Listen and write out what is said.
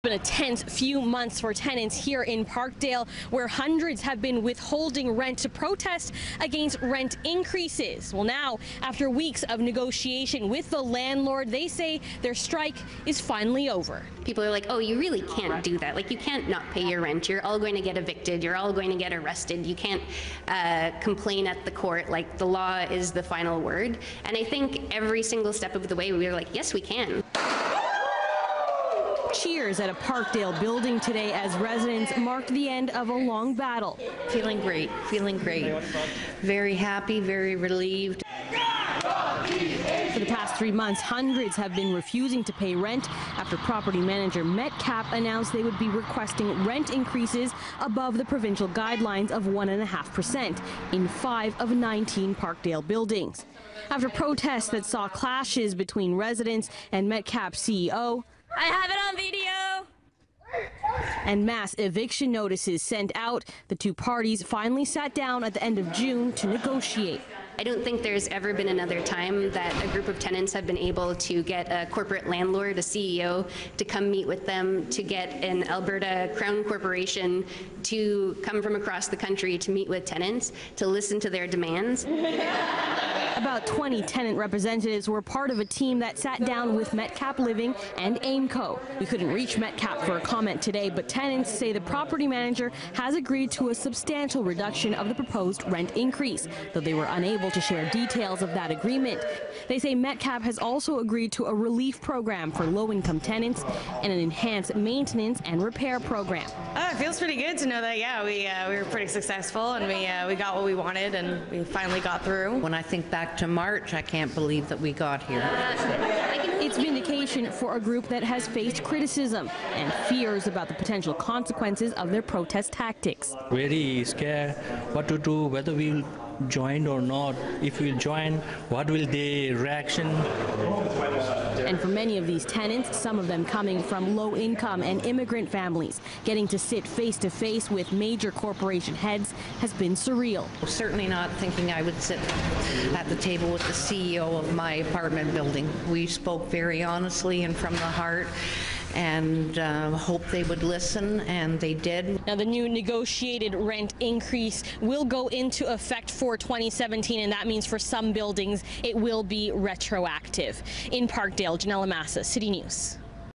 Been a tense few months for tenants here in Parkdale, where hundreds have been withholding rent to protest against rent increases. Well, now, after weeks of negotiation with the landlord, they say their strike is finally over. People are like, oh, you really can't do that. Like, you can't not pay your rent. You're all going to get evicted. You're all going to get arrested. You can't complain at the court. Like, the law is the final word. And I think every single step of the way, we were like, yes, we can. Cheers at a Parkdale building today as residents marked the end of a long battle. Feeling great, very happy, very relieved. For the past 3 months, hundreds have been refusing to pay rent after property manager Metcalf announced they would be requesting rent increases above the provincial guidelines of 1.5% in 5 of 19 Parkdale buildings. After protests that saw clashes between residents and Metcalf's CEO, I have it on video. And mass eviction notices sent out, the two parties finally sat down at the end of June to negotiate. I don't think there's ever been another time that a group of tenants have been able to get a corporate landlord, a CEO, to come meet with them, to get an Alberta Crown Corporation to come from across the country to meet with tenants, to listen to their demands. About 20 tenant representatives were part of a team that sat down with Metcalf Living and Aimco. We couldn't reach Metcalf for a comment today, but tenants say the property manager has agreed to a substantial reduction of the proposed rent increase, though they were unable to share details of that agreement. They say Metcalf has also agreed to a relief program for low-income tenants and an enhanced maintenance and repair program. It feels pretty good to know that, yeah, we were pretty successful and we got what we wanted and we finally got through. When I think back to March, I can't believe that we got here. It's vindication for a group that has faced criticism and fears about the potential consequences of their protest tactics. Very scared what to do, whether we'll join or not. If we'll join, what will the reaction? And for many of these tenants, some of them coming from low-income and immigrant families, getting to sit face-to-face with major corporation heads has been surreal. Certainly not thinking I would sit at the table with the CEO of my apartment building. We spoke very honestly and from the heart, and hope they would listen, and they did. Now, the new negotiated rent increase will go into effect for 2017, and that means for some buildings it will be retroactive. In Parkdale, Ginella Massa, City News.